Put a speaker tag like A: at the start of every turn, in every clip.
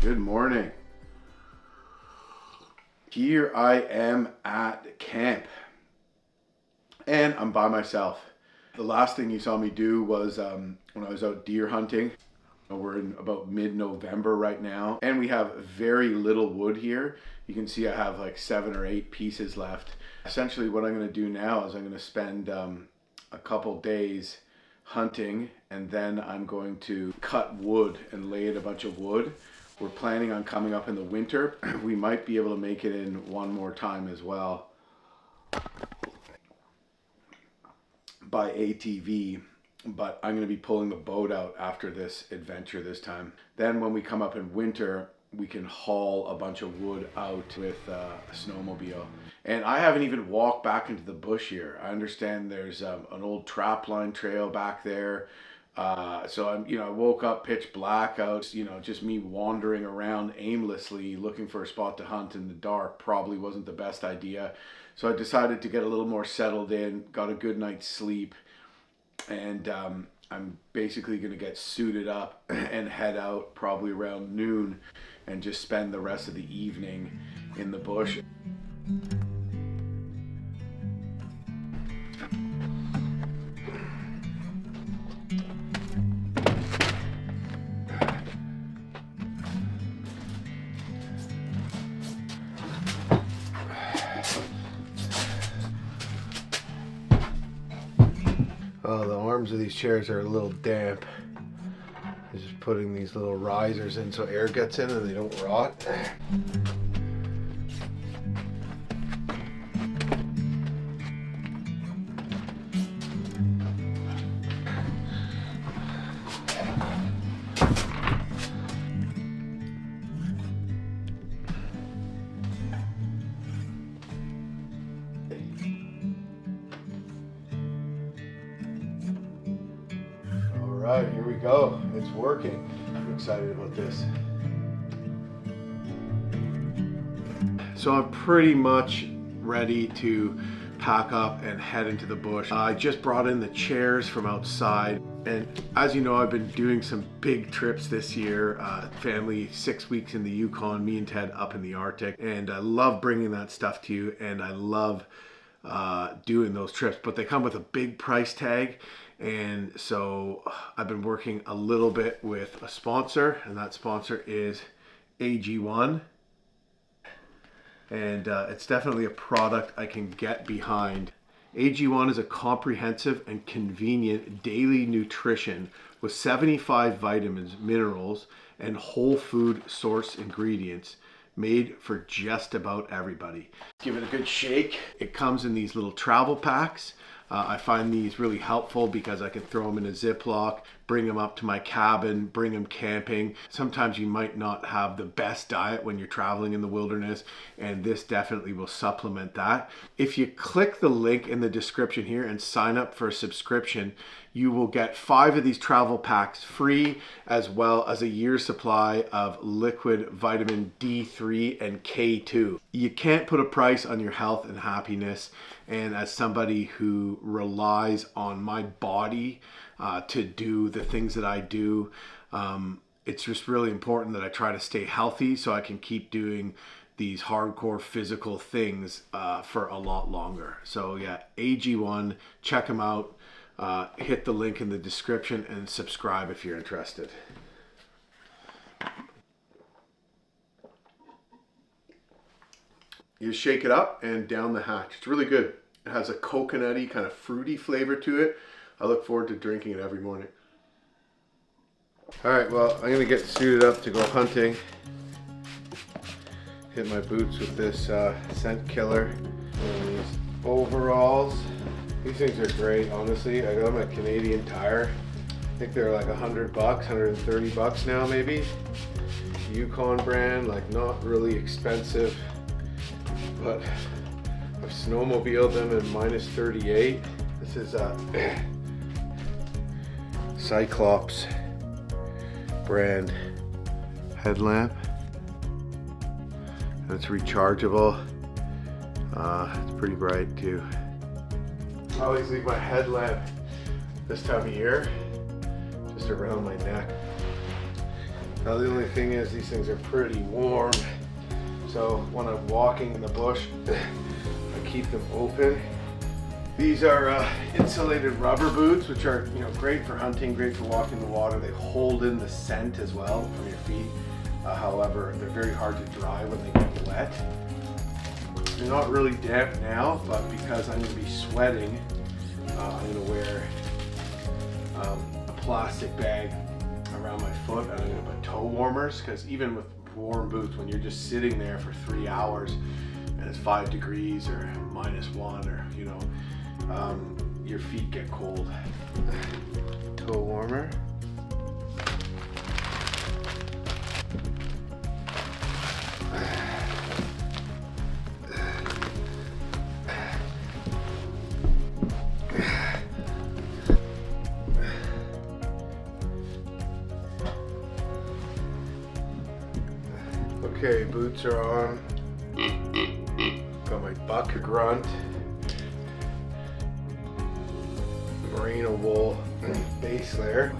A: Good morning. Here I am at camp and I'm by myself. The last thing you saw me do was when I was out deer hunting. We're in about mid-November right now and we have very little wood here. You can see I have like 7 or 8 pieces left. Essentially what I'm going to do now is I'm going to spend a couple days hunting, and then I'm going to cut wood and lay in a bunch of wood. We're planning on coming up in the winter. We might be able to make it in one more time as well by ATV, but I'm going to be pulling the boat out after this adventure this time. Then when we come up in winter, we can haul a bunch of wood out with a snowmobile. And I haven't even walked back into the bush here. I understand there's an old trapline trail back there. So I woke up pitch black out, just me wandering around aimlessly looking for a spot to hunt in the dark probably wasn't the best idea. So I decided to get a little more settled in, got a good night's sleep, and I'm basically going to get suited up and head out probably around noon and just spend the rest of the evening in the bush. Oh, the arms of these chairs are a little damp. I'm just putting these little risers in so air gets in and they don't rot. Alright, here we go. It's working. I'm excited about this. So I'm pretty much ready to pack up and head into the bush. I just brought in the chairs from outside, and as you know, I've been doing some big trips this year. Family 6 weeks in the Yukon, me and Ted up in the Arctic, and I love bringing that stuff to you, and I love doing those trips, but they come with a big price tag. And so I've been working a little bit with a sponsor, and that sponsor is AG1. And it's definitely a product I can get behind. AG1 is a comprehensive and convenient daily nutrition with 75 vitamins, minerals, and whole food source ingredients made for just about everybody. Give it a good shake. It comes in these little travel packs. I find these really helpful because I can throw them in a Ziploc, bring them up to my cabin, bring them camping. Sometimes you might not have the best diet when you're traveling in the wilderness, and this definitely will supplement that. If you click the link in the description here and sign up for a subscription, you will get 5 of these travel packs free, as well as a year's supply of liquid vitamin D3 and K2. You can't put a price on your health and happiness, and as somebody who relies on my body to do the things that I do, it's just really important that I try to stay healthy so I can keep doing these hardcore physical things for a lot longer. So yeah, AG1, check them out. Hit the link in the description and subscribe if you're interested. You shake it up and down the hatch. It's really good. It has a coconutty kind of fruity flavor to it. I look forward to drinking it every morning. Alright, well, I'm going to get suited up to go hunting. Hit my boots with this scent killer. And these overalls. These things are great, honestly. I got them at Canadian Tire. I think they're like $100, $130 now maybe. Yukon brand, like not really expensive, but I've snowmobiled them in minus 38. This is a Cyclops brand headlamp. And it's rechargeable. It's pretty bright too. I always leave my headlamp this time of year just around my neck. Now the only thing is these things are pretty warm. So when I'm walking in the bush, I keep them open. These are insulated rubber boots, which are great for hunting, great for walking the water. They hold in the scent as well from your feet. However, they're very hard to dry when they get wet. They're not really damp now, but because I'm going to be sweating, I'm going to wear a plastic bag around my foot, and I'm going to put toe warmers, because even with warm boots, when you're just sitting there for 3 hours and it's 5 degrees or -1 or your feet get cold. Toe warmer. Okay, boots are on. Got my buck grunt. Merino wool base layer.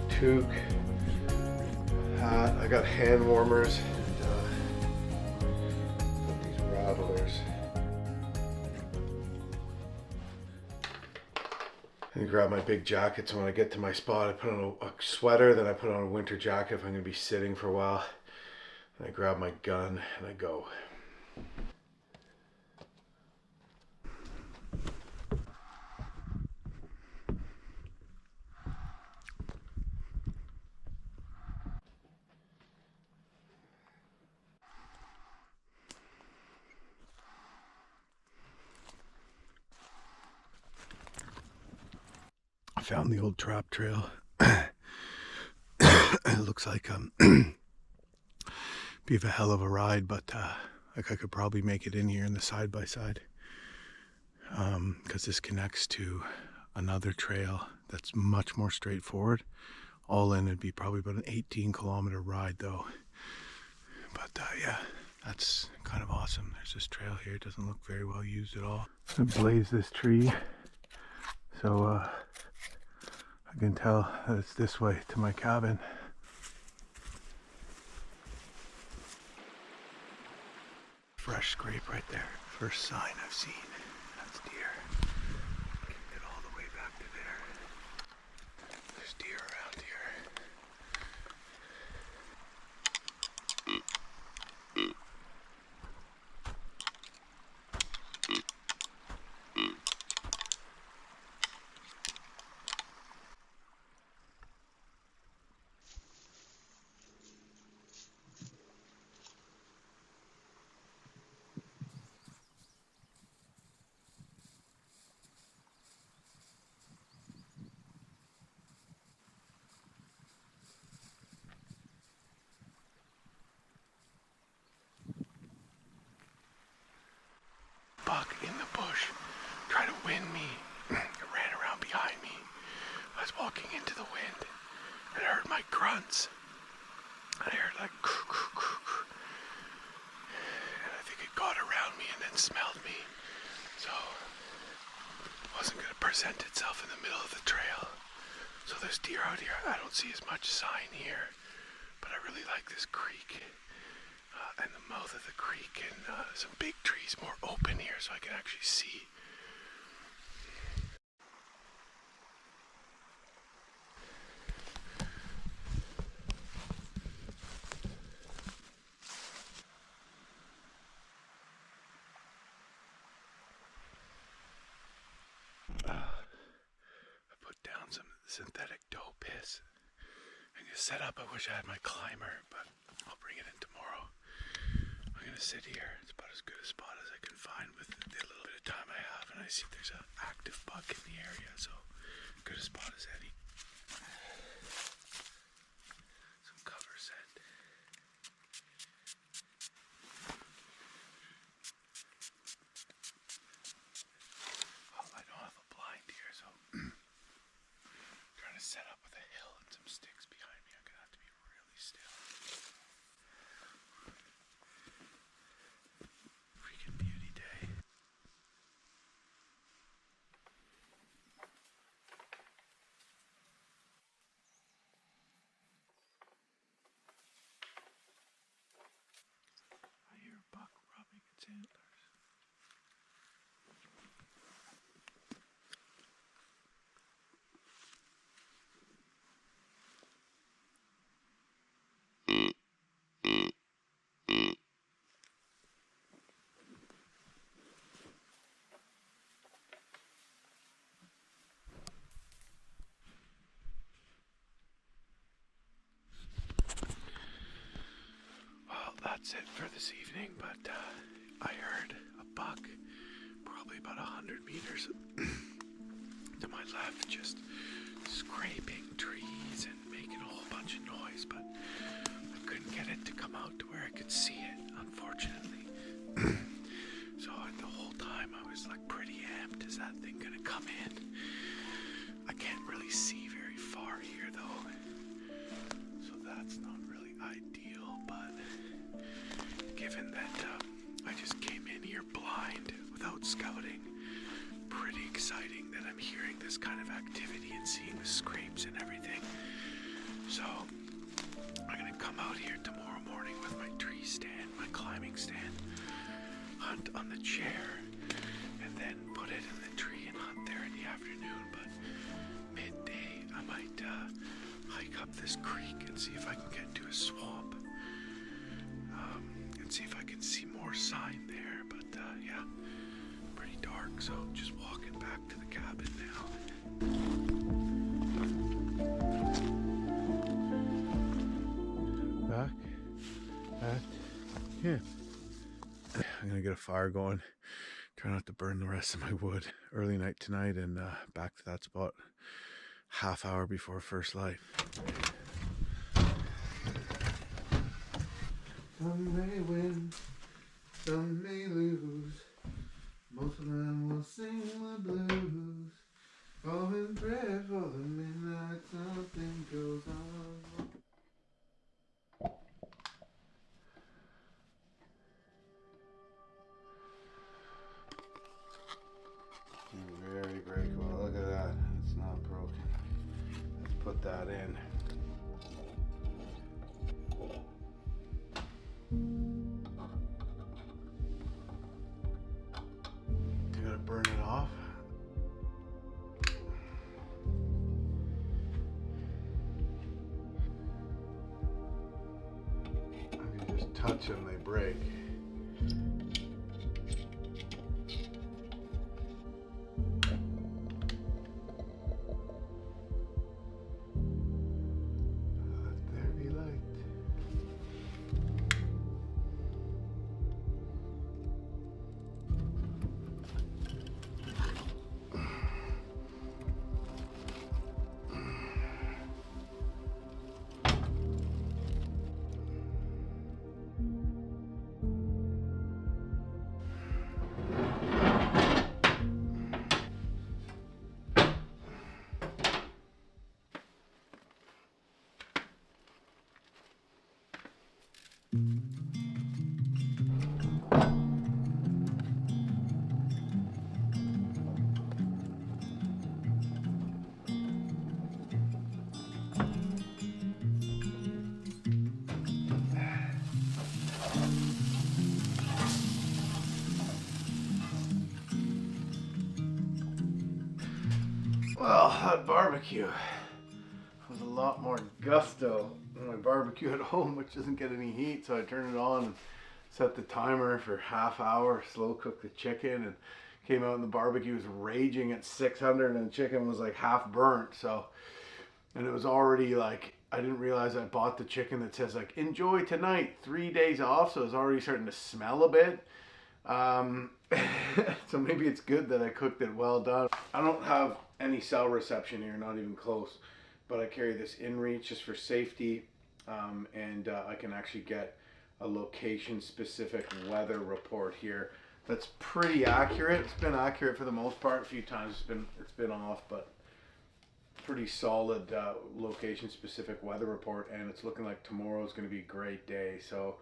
A: Toque. Hat. I got hand warmers and these rattlers. And grab my big jacket, so when I get to my spot I put on a sweater, then I put on a winter jacket if I'm going to be sitting for a while. And I grab my gun and I go. I found the old trap trail. It looks like be a hell of a ride, but like I could probably make it in here in the side by side, because this connects to another trail that's much more straightforward. All in, it'd be probably about an 18-kilometer ride though. But yeah, that's kind of awesome. There's this trail here. It doesn't look very well used at all. I blaze this tree, so I can tell that it's this way to my cabin. Fresh scrape right there. First sign I've seen. That's deer. Get all the way back to there. There's deer around here. Buck in the bush, try to wind me. It ran around behind me. I was walking into the wind and I heard my grunts. I heard like coo, coo, coo, coo. And I think it got around me and then smelled me. So it wasn't going to present itself in the middle of the trail. So there's deer out here. I don't see as much sign here, but I really like this creek. And the mouth of the creek, and some big trees more open here so I can actually see. I put down some synthetic doe piss. I'm gonna set up. I wish I had my climber, but I'll bring it in tomorrow. I'm gonna sit here. It's about as good a spot as I can find with the little bit of time I have, and I see there's an active buck in the area, so good a spot as any. Some cover scent. Oh, I don't have a blind here, so I'm trying to set up with a hill and some sticks behind me. I'm gonna have to be really still. Freaking beauty day. that's it for this evening, but I heard a buck probably about 100 meters to my left just scraping trees and making a whole bunch of noise, but I couldn't get it to come out to where I could see it, unfortunately. So the whole time I was like pretty amped. Is that thing gonna come in? I can't really see very far here though, so that's not really ideal, but given that I just came in here blind without scouting, pretty exciting that I'm hearing this kind of activity and seeing the scrapes and everything. So I'm gonna come out here tomorrow morning with my tree stand, my climbing stand, hunt on the chair, and then put it in the tree and hunt there in the afternoon. But midday I might hike up this creek and see if I can get to a swamp, and see if I can see more sign there. But yeah, pretty dark, so just walking back to the cabin now. Back at camp. I'm gonna get a fire going, try not to burn the rest of my wood. Early night tonight, and back to that spot half hour before first light. Some may win, some may lose, most of them will sing the blues. Oh, and pray for the midnight, something goes on. Very, very cool. Look at that. It's not broken. Let's put that in. You gotta burn it off. If you just touch them, they break. Well, that barbecue was a lot more gusto than my barbecue at home, which doesn't get any heat. So I turned it on and set the timer for half hour, slow cook the chicken, and came out and the barbecue was raging at 600 and the chicken was like half burnt. So, and it was already like, I didn't realize I bought the chicken that says like, enjoy tonight, 3 days off. So it was already starting to smell a bit. So maybe it's good that I cooked it well done. I don't have any cell reception here, not even close, but I carry this inReach just for safety, and I can actually get a location specific weather report here that's pretty accurate. It's been accurate for the most part. A few times it's been off, but pretty solid location specific weather report, and it's looking like tomorrow is going to be a great day. So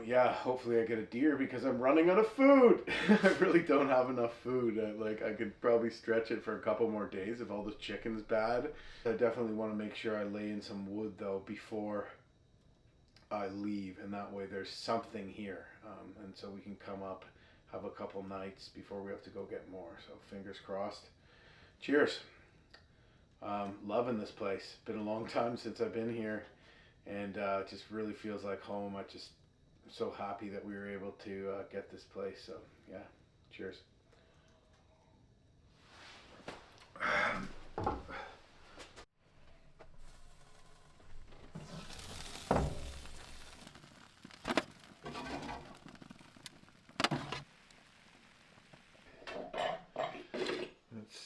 A: yeah, hopefully I get a deer because I'm running out of food. I really don't have enough food. I could probably stretch it for a couple more days if all this chicken's bad. I definitely want to make sure I lay in some wood though before I leave, and that way there's something here, and so we can come up, have a couple nights before we have to go get more. So fingers crossed. Cheers. Loving this place. Been a long time since I've been here, and it just really feels like home. I'm so happy that we were able to get this place. So yeah, cheers.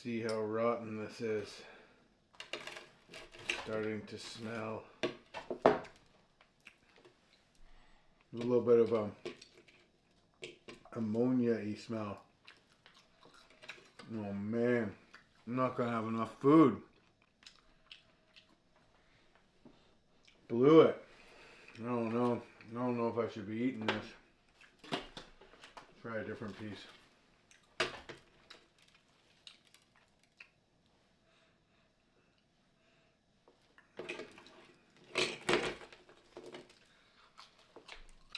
A: see how rotten this is. It's starting to smell. A little bit of a ammonia-y smell. Oh man, I'm not gonna have enough food. Blew it. I don't know if I should be eating this. Try a different piece.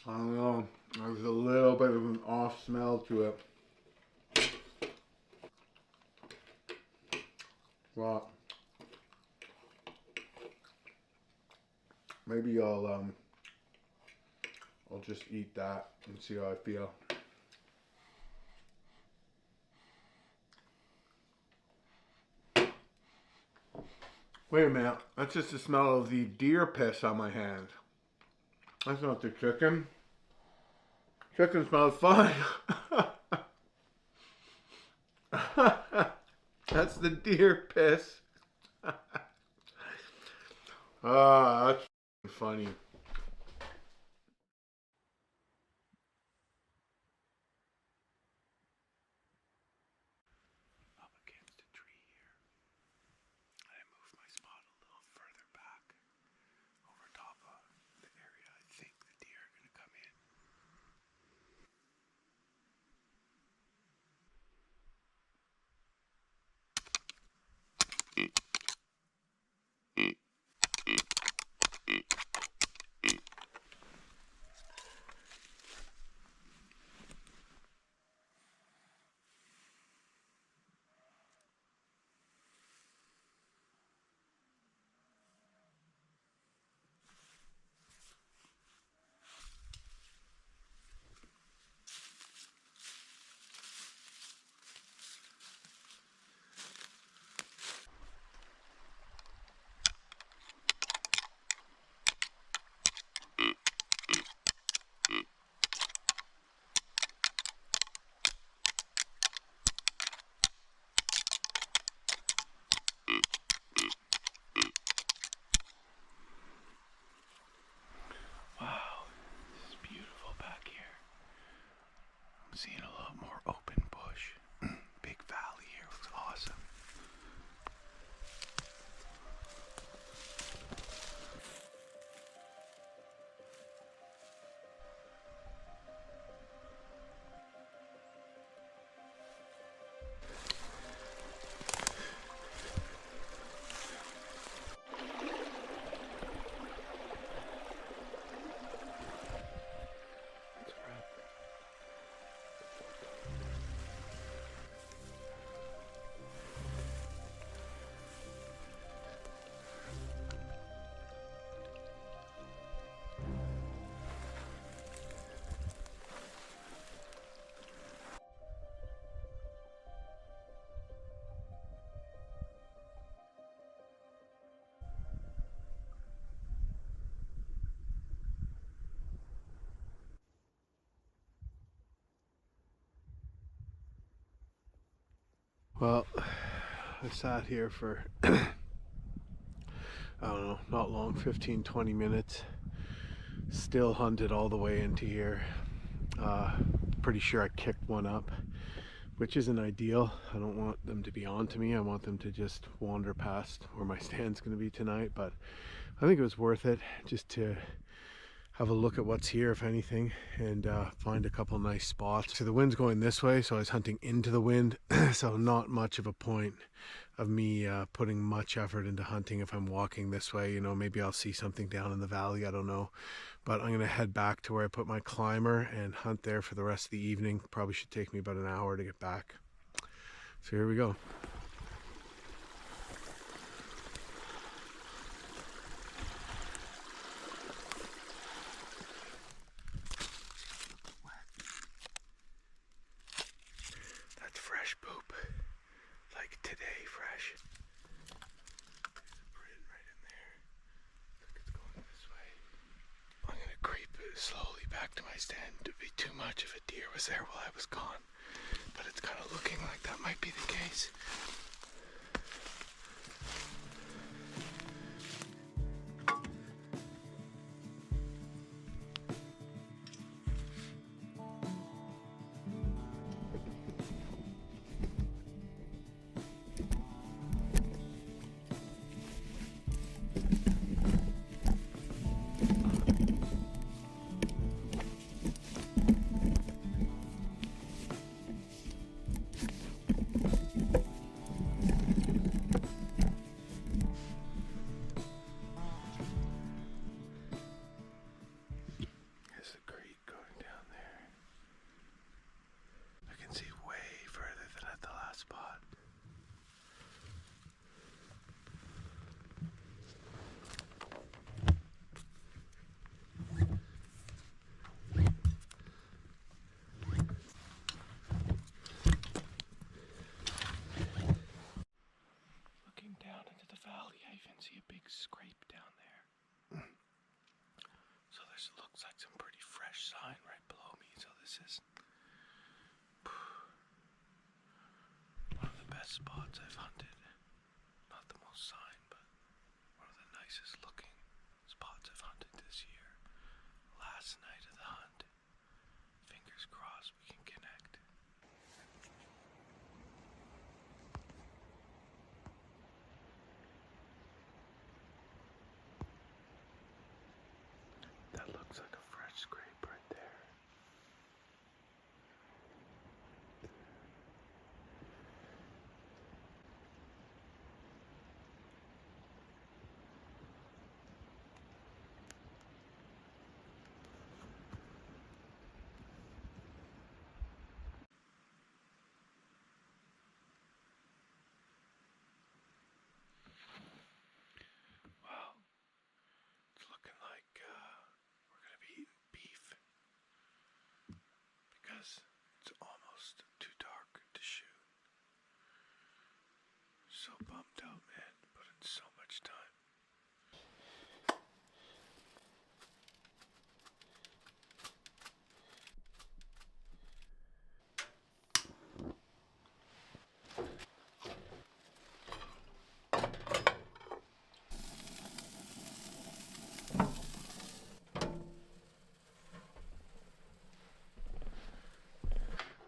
A: I don't know. There's a little bit of an off smell to it. Well, maybe I'll just eat that and see how I feel. Wait a minute. That's just the smell of the deer piss on my hand. That's not the chicken. Chicken smells fine. That's the deer piss. Ah, that's funny. Up against a tree here. I moved my spot a little further back over top of the area I think the deer are going to come in. Wow, this is beautiful back here. I'm seeing a lot more open bush. Big valley here looks awesome. Well, I sat here for, I don't know, not long, 15-20 minutes. Still hunted all the way into here. Pretty sure I kicked one up, which isn't ideal. I don't want them to be on to me. I want them to just wander past where my stand's going to be tonight. But I think it was worth it just to have a look at what's here, if anything, and find a couple nice spots. So the wind's going this way, so I was hunting into the wind. So not much of a point of me putting much effort into hunting if I'm walking this way. You know, maybe I'll see something down in the valley, I don't know. But I'm gonna head back to where I put my climber and hunt there for the rest of the evening. Probably should take me about an hour to get back. So here we go. That's fresh poop. Like today, fresh. Right in there. Look, it's going this way. I'm gonna creep slowly back to my stand. It'd be too much if a deer was there while I was gone. But it's kind of looking like that might be the case. glasses. One of the best spots I've hunted. Not the most signed, but one of the nicest looking spots I've hunted this year. Last night of the hunt. Fingers crossed we can connect. That looks like a fresh scrape right there. Well, it's looking like we're going to be eating beef because it's almost too dark to shoot. So bummed out, man. Put in so much time.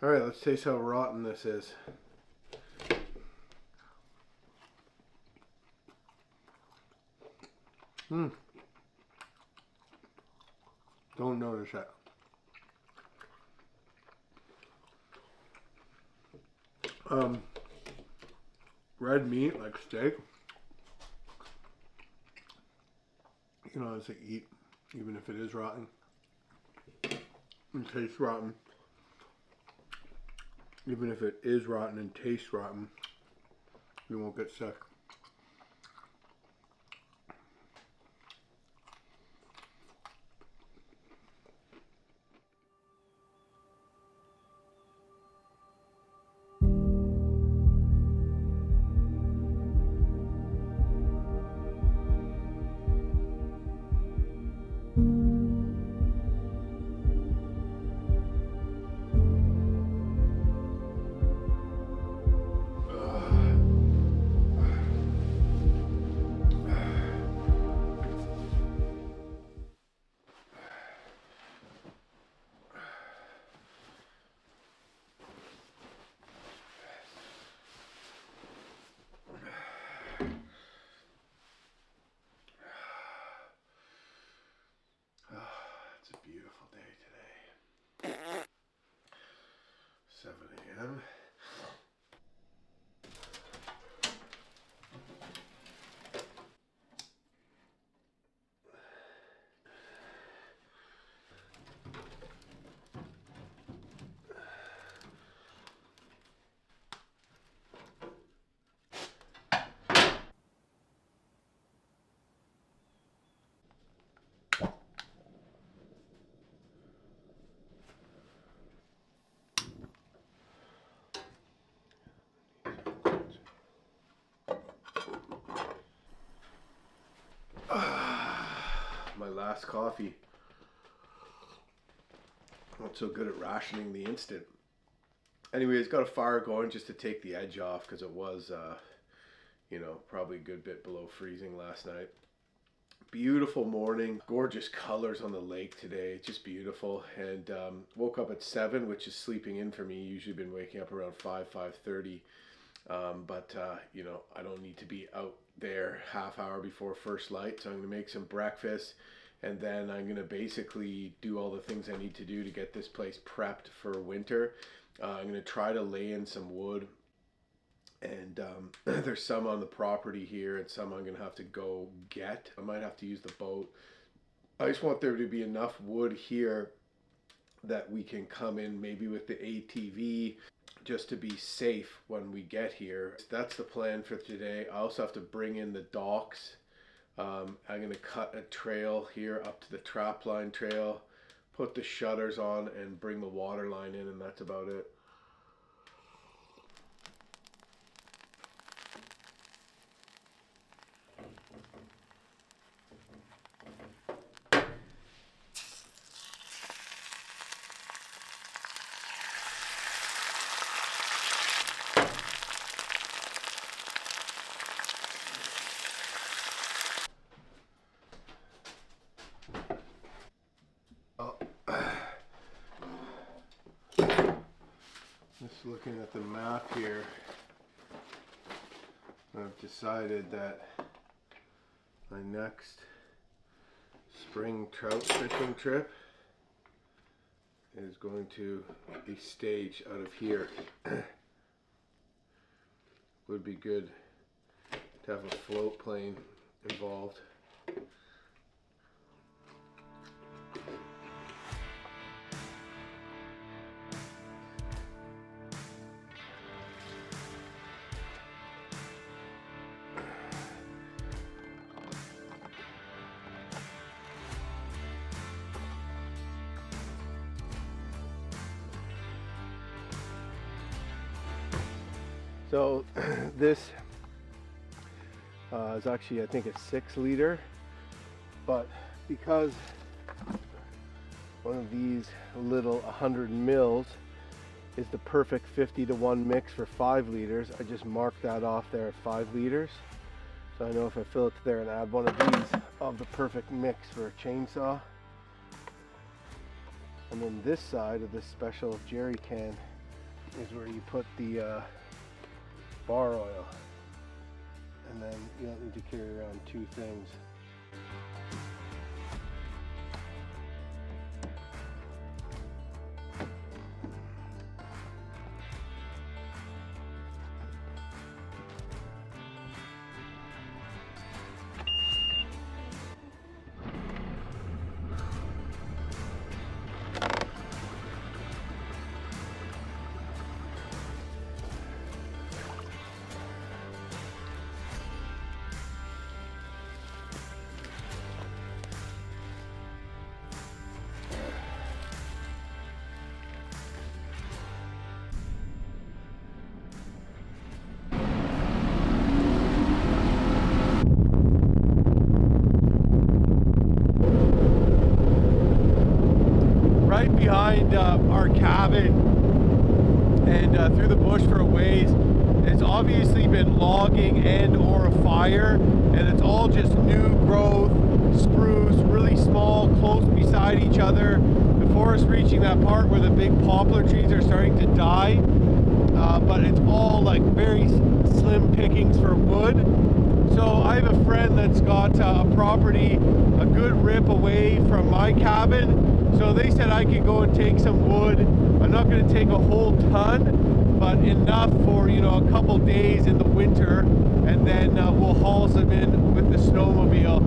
A: All right, let's taste how rotten this is. Don't notice that. Red meat, like steak, you know, as they eat, even if it is rotten, and tastes rotten. Even if it is rotten and tastes rotten, you won't get sick. It's a beautiful day today. 7 a.m. My last coffee. Not so good at rationing the instant. Anyways, got a fire going just to take the edge off because it was, you know, probably a good bit below freezing last night. Beautiful morning, gorgeous colors on the lake today, just beautiful. And woke up at 7, which is sleeping in for me. Usually been waking up around 5:30. But you know, I don't need to be out there half hour before first light, so I'm gonna make some breakfast, and then I'm gonna basically do all the things I need to do to get this place prepped for winter. I'm gonna try to lay in some wood, and there's some on the property here and some I'm gonna have to go get. I might have to use the boat. I just want there to be enough wood here that we can come in maybe with the ATV just to be safe when we get here. That's the plan for today. I also have to bring in the docks. I'm going to cut a trail here up to the trapline trail, put the shutters on, and bring the water line in, and that's about it. looking at the map here, I've decided that my next spring trout fishing trip is going to be staged out of here. Would be good to have a float plane involved. So this is actually, I think, a 6 liter, but because one of these little 100 mils is the perfect 50-to-1 mix for 5 liters, I just marked that off there at 5 liters. So I know if I fill it there and add one of these of the perfect mix for a chainsaw. And then this side of this special jerry can is where you put the bar oil, and then you don't need to carry around 2 things. Behind our cabin and through the bush for a ways, it's obviously been logging and or a fire, and it's all just new growth spruce, really small, close beside each other. The forest reaching that part where the big poplar trees are starting to die, but it's all like very slim pickings for wood. So I have a friend that's got a property a good rip away from my cabin. So they said I could go and take some wood. I'm not going to take a whole ton, but enough for, you know, a couple days in the winter, and then we'll haul some in with the snowmobile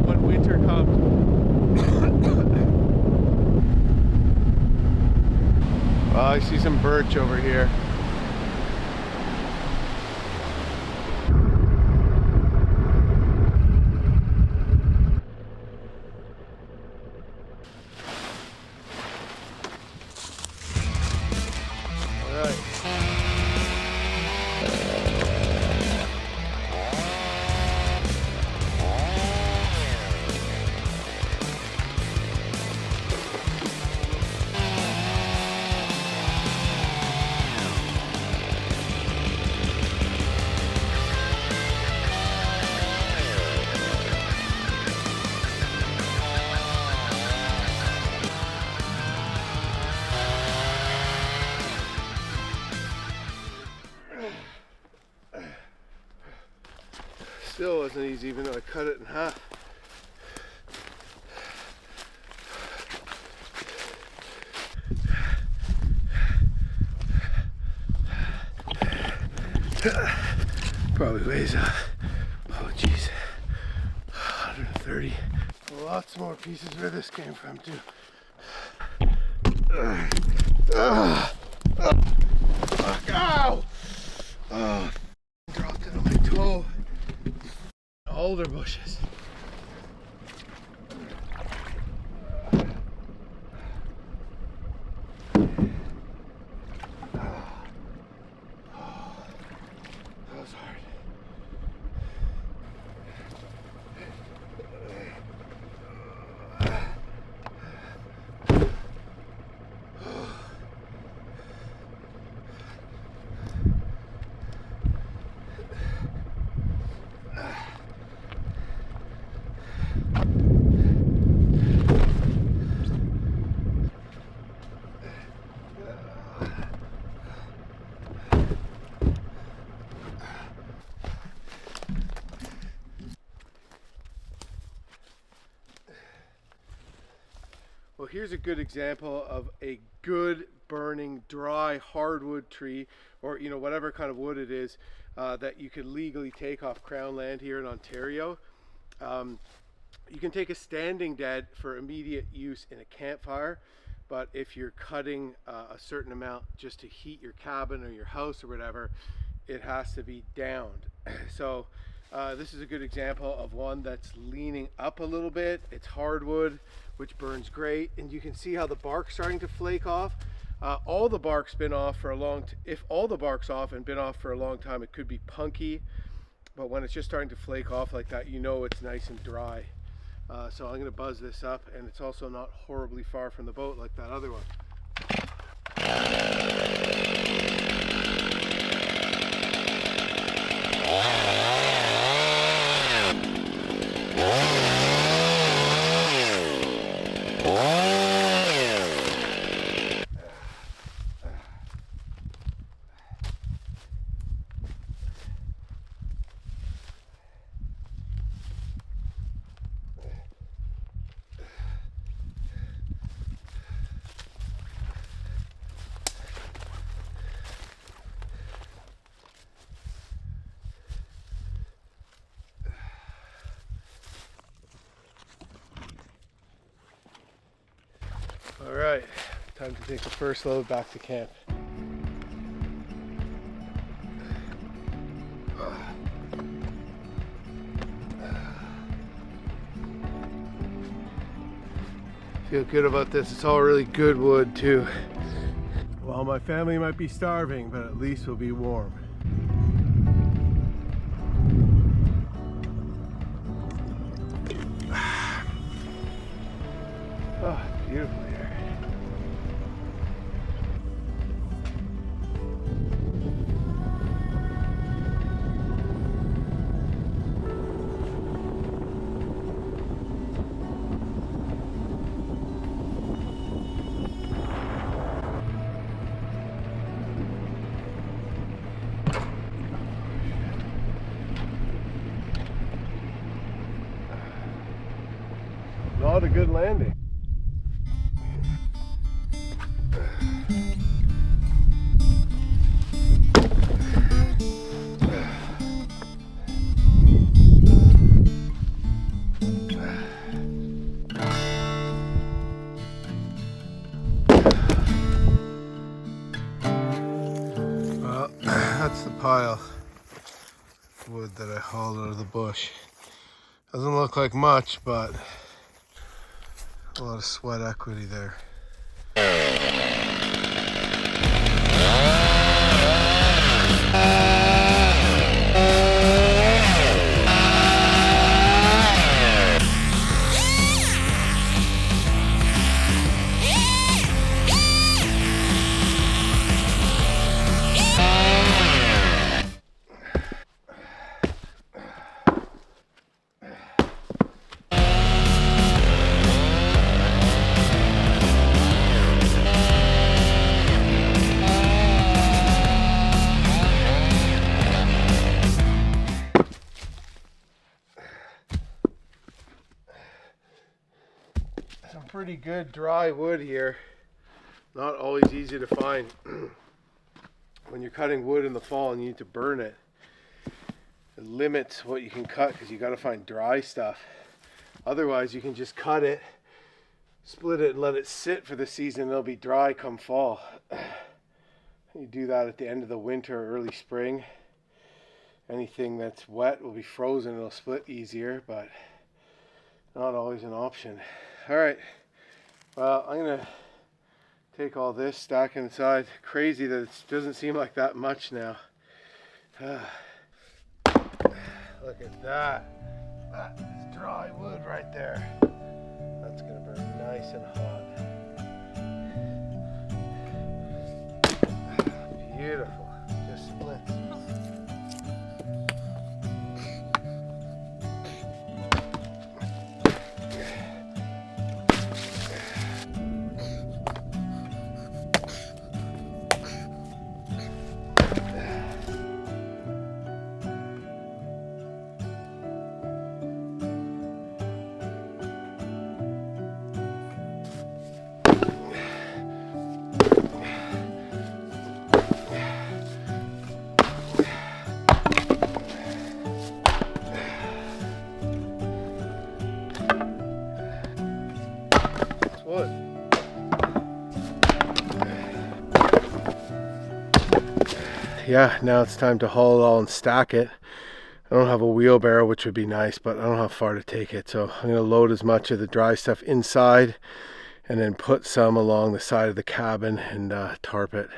A: when winter comes. Well, I see some birch over here. Still wasn't easy, even though I cut it in half. Probably weighs oh geez, 130. Lots more pieces where this came from too. Fuck, ow! Oh, dropped it on my toe. Alder bushes. That was hard. here's a good example of a good burning dry hardwood tree, or whatever kind of wood it is that you could legally take off Crown land here in Ontario. You can take a standing dead for immediate use in a campfire, but if you're cutting a certain amount just to heat your cabin or your house or whatever, it has to be downed. So this is a good example of one that's leaning up a little bit. It's hardwood, which burns great, and you can see how the bark's starting to flake off. All the bark's been off for a long if all the bark's off and been off for a long time, it could be punky, but when it's just starting to flake off like that, it's nice and dry. So I'm going to buzz this up, and it's also not horribly far from the boat like that other one. All right, time to take the first load back to camp. Feel good about this. It's all really good wood too. Well, my family might be starving, but at least we'll be warm. Oh, beautiful here. Not a good landing. Well, that's the pile of wood that I hauled out of the bush. Doesn't look like much, but a lot of sweat equity there. Some pretty good dry wood here. Not always easy to find. When you're cutting wood in the fall and you need to burn it, it limits what you can cut because you got to find dry stuff. Otherwise, you can just cut it, split it, and let it sit for the season. It'll be dry come fall. You do that at the end of the winter or early spring. Anything that's wet will be frozen. It'll split easier, but not always an option. All right, well, I'm gonna take all this, stack it inside. Crazy that it doesn't seem like that much now. Look at that. That is dry wood right there. That's gonna burn nice and hot. Beautiful, just splits. yeah, now it's time to haul it all and stack it. I don't have a wheelbarrow, which would be nice, but I don't know how far to take it. So I'm going to load as much of the dry stuff inside and then put some along the side of the cabin and tarp it.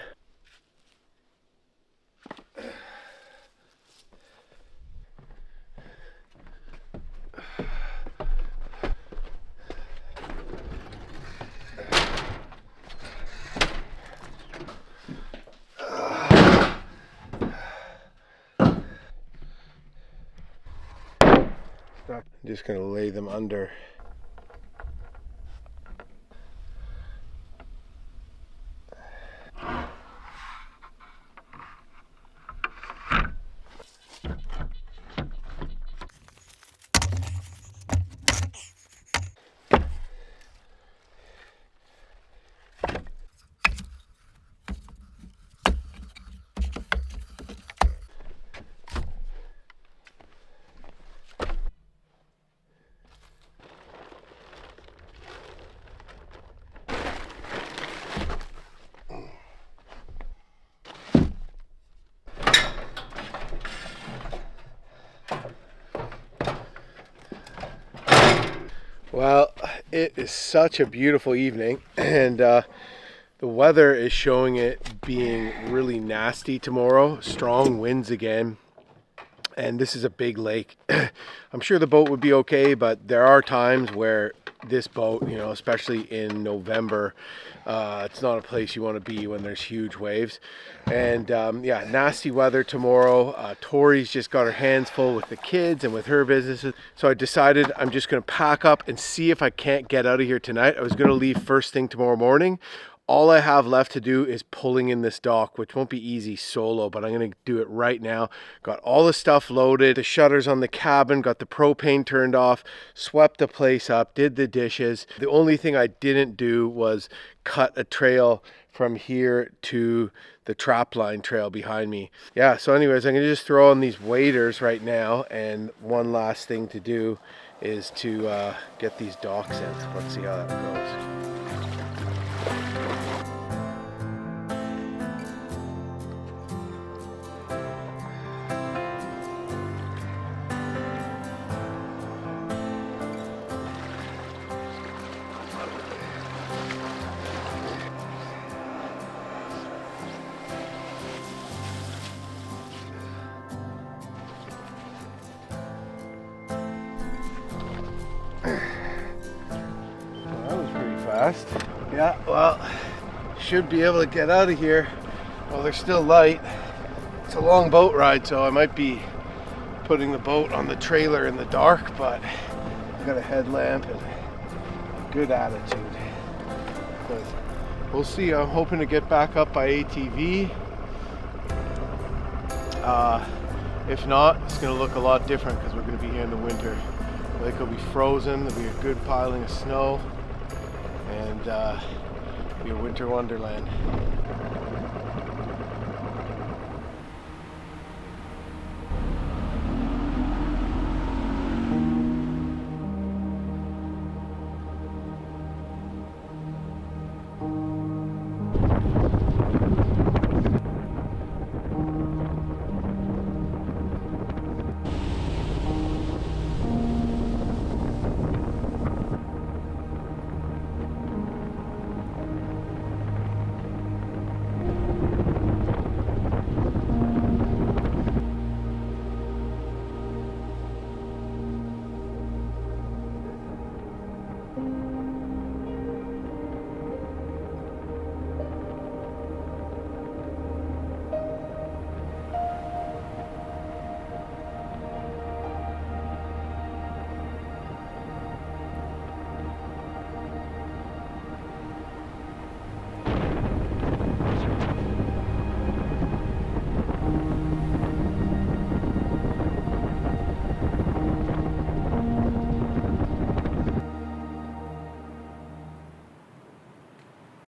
A: I'm just going to lay them under. Well, it is such a beautiful evening, and the weather is showing it being really nasty tomorrow. Strong winds again, and this is a big lake. I'm sure the boat would be okay, but there are times where this boat, you know, especially in November, it's not a place you want to be when there's huge waves. And yeah, nasty weather tomorrow. Tori's just got her hands full with the kids and with her businesses. So I decided I'm just going to pack up and see if I can't get out of here tonight. I was going to leave first thing tomorrow morning. All I have left to do is pulling in this dock, which won't be easy solo, but I'm going to do it right now. Got all the stuff loaded, the shutters on the cabin, got the propane turned off, swept the place up, did the dishes. The only thing I didn't do was cut a trail from here to the trapline trail behind me. Yeah, so anyways, I'm going to just throw on these waders right now, and one last thing to do is to get these docks in. So let's see how that goes. Yeah, well, should be able to get out of here while they're still light. It's a long boat ride, so I might be putting the boat on the trailer in the dark, but I've got a headlamp and a good attitude. But we'll see. I'm hoping to get back up by ATV. If not, it's going to look a lot different because we're going to be here in the winter. The lake will be frozen. There'll be a good piling of snow. And your winter wonderland.